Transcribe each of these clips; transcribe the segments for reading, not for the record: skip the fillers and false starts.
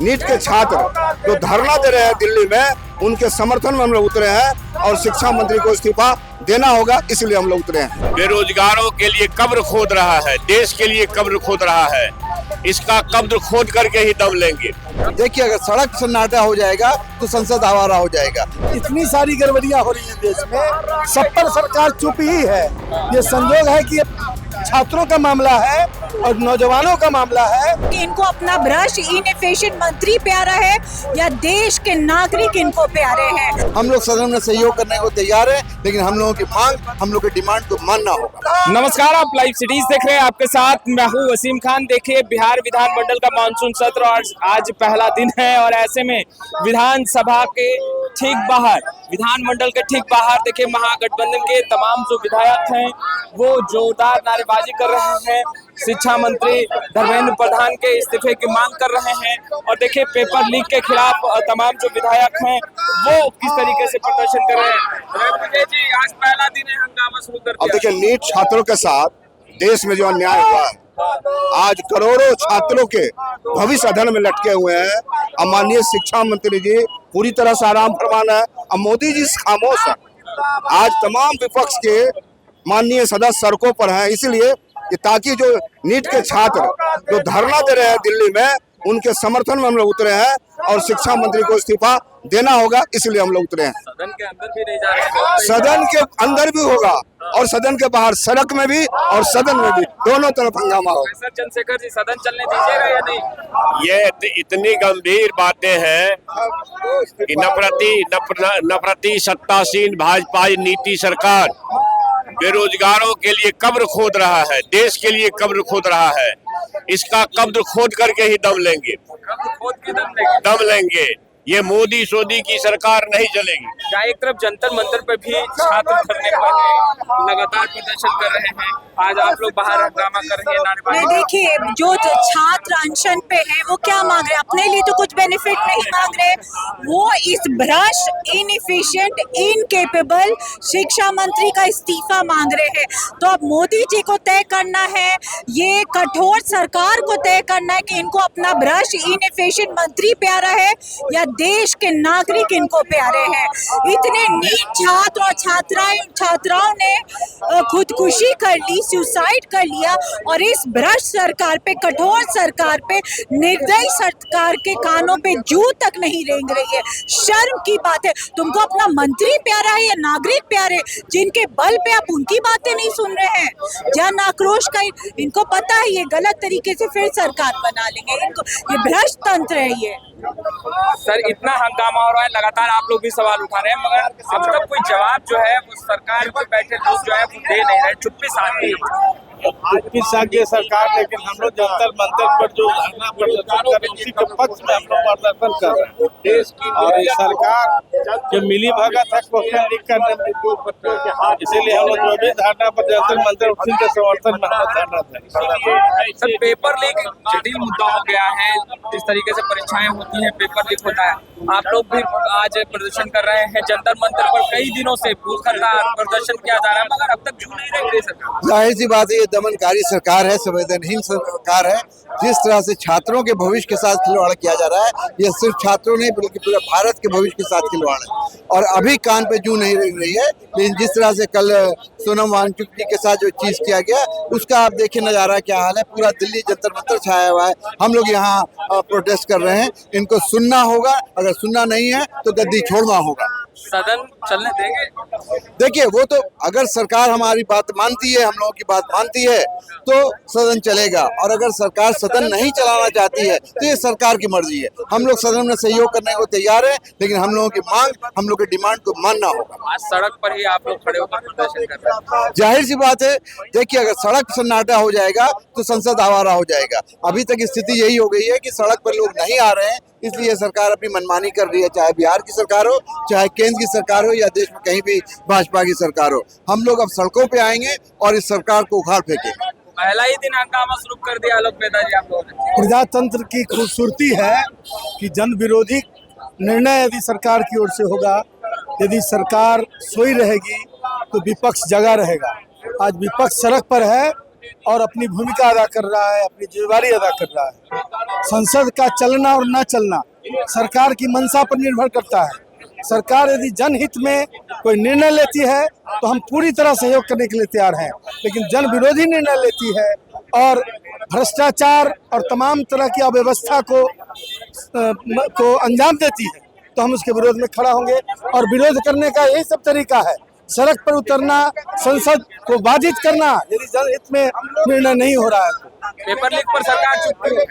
NEET के छात्र जो धरना दे रहे हैं दिल्ली में, उनके समर्थन में हम लोग उतरे हैं और शिक्षा मंत्री को इस्तीफा देना होगा, इसलिए हम लोग उतरे हैं। बेरोजगारों के लिए कब्र खोद रहा है, देश के लिए कब्र खोद रहा है, इसका कब्र खोद करके ही दम लेंगे। देखिए, अगर सड़क सन्नाटा हो जाएगा तो संसद आवारा हो जाएगा। इतनी सारी गड़बड़ियां हो रही है देश में, सब पर सरकार चुप ही है। ये संयोग है कि छात्रों का मामला है और नौजवानों का मामला है। इनको अपना ब्रश इनएफिशिएंट मंत्री प्यारा है या देश के नागरिक इनको प्यारे हैं। हम लोग सदन में सहयोग करने को तैयार है, लेकिन हम लोगों की मांग, हम लोग की डिमांड को मानना होगा। नमस्कार, आप लाइव सिटीज देख रहे हैं, आपके साथ मैं हूं वसीम खान। देखिए, बिहार विधानमंडल का मानसून सत्र और आज पहला दिन है और ऐसे में विधानसभा के ठीक बाहर, विधानमंडल के ठीक बाहर देखिए महागठबंधन के तमाम जो विधायक हैं वो जोरदार नारेबाजी कर रहे हैं, शिक्षा मंत्री धर्मेंद्र प्रधान के इस्तीफे की मांग कर रहे हैं। और देखिए, पेपर लीक के खिलाफ तमाम जो विधायक हैं वो किस तरीके से प्रदर्शन कर रहे हैं। जी, आज पहला दिन है, हंगामा शुरू कर दिया। अब देखिए, नीट छात्रों के साथ देश में जो अन्याय हुआ है, आज करोड़ों छात्रों के भविष्य अधर में लटके हुए हैं। अब माननीय शिक्षा मंत्री जी पूरी तरह से आराम फरमाना है, अब मोदी जी खामोश है। आज तमाम विपक्ष के माननीय सदस्य सड़कों पर हैं, इसलिए ताकि जो नीट के छात्र जो धरना दे रहे हैं दिल्ली में, उनके समर्थन में हम लोग उतरे हैं और शिक्षा मंत्री को इस्तीफा देना होगा, इसलिए हम लोग उतरे हैं। सदन के अंदर भी नहीं जा रहे, सदन के अंदर भी होगा और सदन के बाहर, सड़क में भी और सदन में भी, दोनों तरफ हंगामा होगा। सर चंद्रशेखर जी, सदन चलने दीजिएगा या नहीं? ये इतनी गंभीर बातें हैं कि नफरती सत्तासीन भाजपा नीति सरकार बेरोजगारों के लिए कब्र खोद रहा है, देश के लिए कब्र खोद रहा है, इसका कब्र खोद करके ही दम लेंगे। खोद के दम लेंगे। ये मोदी सोदी की सरकार नहीं चलेगी। क्या एक तरफ जंतर मंतर पे भी छात्र धरने पर हैं, लगातार प्रदर्शन कर रहे हैं, आज आप लोग बाहर हंगामा कर रहे हैं, नारेबाजी। देखिए, जो छात्र अनशन पे हैं वो क्या मांग रहे हैं? अपने लिए तो कुछ बेनिफिट नहीं मांग रहे, वो इस भ्रष्ट, इनएफिशिएंट, इनकेपेबल शिक्षा मंत्री का इस्तीफा मांग रहे हैं। तो अब मोदी जी को तय करना है, ये कठोर सरकार को तय करना है कि इनको अपना भ्रष्ट, इनएफिशिएंट मंत्री प्यारा है या देश के नागरिक इनको प्यारे हैं। इतने नीट छात्र और छात्राओं ने खुदकुशी कर ली, सुसाइड कर लिया, और इस भ्रष्ट सरकार पे, कठोर सरकार पे, निर्दयी सरकार के कानों पे जू तक नहीं रेंग रही है। शर्म की बात है। तुमको अपना मंत्री प्यारा है या नागरिक प्यारे, जिनके बल पे आप उनकी बातें नहीं सुन रहे हैं? जन आक्रोश का इनको पता है ये गलत तरीके से फिर सरकार बना लेंगे, इनको ये भ्रष्ट तंत्र है। ये सर, इतना हंगामा हो रहा है, लगातार आप लोग भी सवाल उठा रहे हैं, मगर अब तक कोई जवाब जो है वो सरकार पे बैठे लोग जो है वो दे नहीं रहे, चुप्पी साध रही है। चुप्पी साध ये सरकार, लेकिन हम लोग जंतर मंतर पर जो धरना प्रदर्शन कर रहे हैं उसी के पक्ष में हम लोग प्रदर्शन कर रहे हैं। और ये सरकार जो मिली भगत है क्वेश्चन लीक करने में, इसीलिए हम लोग जो भी धरना पर जंतर मंतर उसी के समर्थन में हम धरना दें। सर, पेपर लीक जटिल मुद्दा हो गया है, जिस तरीके से परीक्षाएं होती हैं, पेपर लीक होता है। आप लोग भी आज प्रदर्शन कर रहे हैं जंतर मंतर पर, कई दिनों से भूख हड़ताल प्रदर्शन किया जा रहा है, मगर अब तक जू नहीं रही है सरकार। जाहिर सी बात है, ये दमनकारी सरकार है, संवेदनहीन सरकार है। जिस तरह से छात्रों के भविष्य के साथ खिलवाड़ किया जा रहा है, ये सिर्फ छात्रों नहीं बल्कि पूरे भारत के भविष्य के साथ खिलवाड़ है। और अभी कान पे जू नहीं रेंग रही है, लेकिन जिस तरह से कल सोनम वांगचुक जी के साथ जो चीज किया गया, उसका आप देखिए नजारा क्या हाल है। पूरा दिल्ली जंतर मंतर छाया हुआ है। हम लोग यहाँ प्रोटेस्ट कर रहे हैं, इनको सुनना होगा, अगर सुनना नहीं है तो गद्दी छोड़ना होगा। सदन चलने देंगे? देखिए, वो तो अगर सरकार हमारी बात मानती है, हम लोगों की बात मानती है, तो सदन चलेगा, और अगर सरकार सदन नहीं चलाना चाहती है तो ये सरकार की मर्जी है। हम लोग सदन में सहयोग करने को तैयार है, लेकिन हम लोगों की मांग, हम लोग की डिमांड को मानना होगा। आज सड़क पर ही आप लोग खड़े होकर प्रदर्शन कर रहे हैं, जाहिर सी बात है। देखिए, अगर सड़क सन्नाटा हो जाएगा तो संसद आवारा हो जाएगा। अभी तक स्थिति यही हो गई है कि सड़क पर लोग नहीं आ रहे हैं, इसलिए सरकार अपनी मनमानी कर रही है, चाहे बिहार की सरकार हो, चाहे केंद्र की सरकार हो, या देश में कहीं भी भाजपा की सरकार हो। हम लोग अब सड़कों पे आएंगे और इस सरकार को उखाड़ फेंकेंगे। पहला ही दिन हंगामा शुरू कर दिया आलोक मेहता जी आप लोगों ने। प्रजातंत्र की खूबसूरती है कि जन विरोधी निर्णय यदि सरकार की ओर से होगा, यदि सरकार सोई रहेगी तो विपक्ष जगा रहेगा। आज विपक्ष सड़क पर है और अपनी भूमिका अदा कर रहा है, अपनी जिम्मेदारी अदा कर रहा है। संसद का चलना और न चलना सरकार की मंशा पर निर्भर करता है। सरकार यदि जनहित में कोई निर्णय लेती है तो हम पूरी तरह सहयोग करने के लिए तैयार हैं, लेकिन जन विरोधी निर्णय लेती है और भ्रष्टाचार और तमाम तरह की अव्यवस्था को अंजाम देती है तो हम उसके विरोध में खड़ा होंगे। और विरोध करने का यही सब तरीका है, सड़क पर उतरना, संसद को बाधित करना यदि जनहित में निर्णय नहीं हो रहा है। पेपर लीक पर सरकार चुप क्यों है?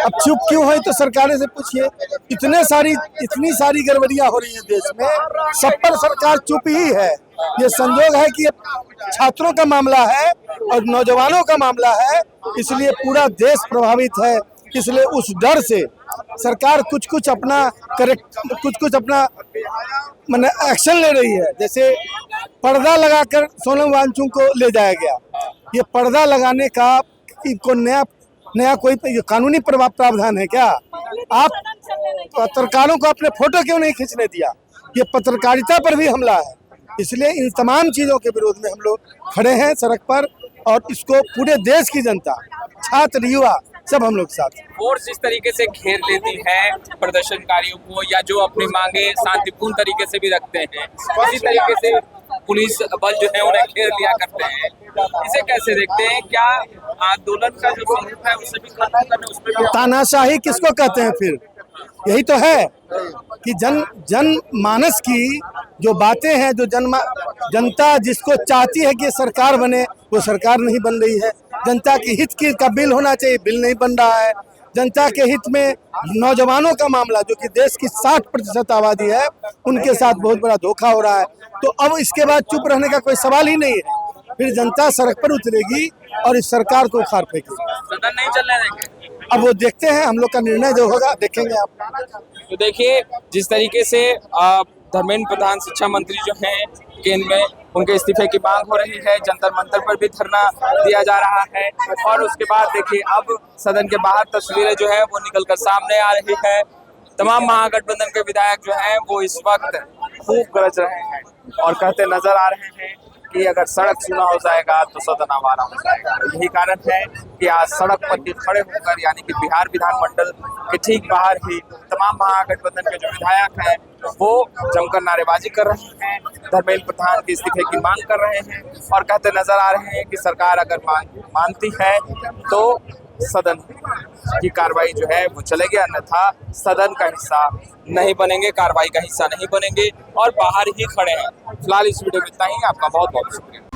अब चुप क्यों है तो सरकारें से पूछिए। इतनी सारी गड़बड़ियां हो रही है देश में, सब पर सरकार चुप ही है। ये संजोग है कि छात्रों का मामला है और नौजवानों का मामला है, इसलिए पूरा देश प्रभावित है। इसलिए उस डर से सरकार कुछ अपना माने एक्शन ले रही है। जैसे पर्दा लगाकर सोनम वांगचुक को ले जाया गया, ये पर्दा लगाने का इनको नया कोई कानूनी प्रावधान है क्या? आप पत्रकारों को अपने फोटो क्यों नहीं खींचने दिया? ये पत्रकारिता पर भी हमला है। इसलिए इन तमाम चीजों के विरोध में हम लोग खड़े हैं सड़क पर, और इसको पूरे देश की जनता, छात्र, युवा सब हम लोग साथ। फोर्स इस तरीके से घेर लेती है प्रदर्शनकारियों को, या जो अपनी मांगे शांतिपूर्ण तरीके से भी रखते हैं, इसी तरीके से पुलिस बल जो है उन्हें घेर लिया करते हैं। इसे कैसे देखते हैं? क्या आंदोलन का जो स्वरूप है उसे भी खत्म करने, उसमें भी तानाशाही किसको कहते हैं? फिर यही तो है कि जनमानस की जो बातें हैं, जो जनता जिसको चाहती है कि सरकार बने, वो सरकार नहीं बन रही है। जनता के हित का बिल होना चाहिए, बिल नहीं बन रहा है। जनता के हित में नौजवानों का मामला, जो कि देश की 60% आबादी है, उनके साथ बहुत बड़ा धोखा हो रहा है। तो अब इसके बाद चुप रहने का कोई सवाल ही नहीं है। फिर जनता सड़क पर उतरेगी और इस सरकार को उखाड़ फेंकेगी। सदन नहीं चलने देंगे। अब वो देखते हैं, हम लोग का निर्णय जो होगा देखेंगे आप। तो देखिए जिस तरीके से धर्मेंद्र प्रधान शिक्षा मंत्री जो हैं केंद्र में, उनके इस्तीफे की मांग हो रही है, जंतर मंतर पर भी धरना दिया जा रहा है। और उसके बाद देखिए अब सदन के बाहर तस्वीरें जो है वो निकलकर सामने आ रही है। तमाम महागठबंधन के विधायक जो हैं वो इस वक्त खूब गरज रहे हैं और कहते नजर आ रहे हैं कि अगर सड़क सुना हो जाएगा तो सदन आवारा हो जाएगा। यही कारण है कि आज सड़क पर खड़े होकर, यानी कि बिहार विधानमंडल के ठीक बाहर ही तमाम महागठबंधन के जो विधायक हैं वो जमकर नारेबाजी कर रहे हैं, धर्मेंद्र प्रधान के इस्तीफे की मांग कर रहे हैं और कहते नजर आ रहे हैं कि सरकार अगर मानती है तो सदन की कार्रवाई जो है वो चलेगी, अन्यथा सदन का हिस्सा नहीं बनेंगे, कार्रवाई का हिस्सा नहीं बनेंगे और बाहर ही खड़े हैं। फिलहाल इस वीडियो में इतना ही। आपका बहुत बहुत शुक्रिया।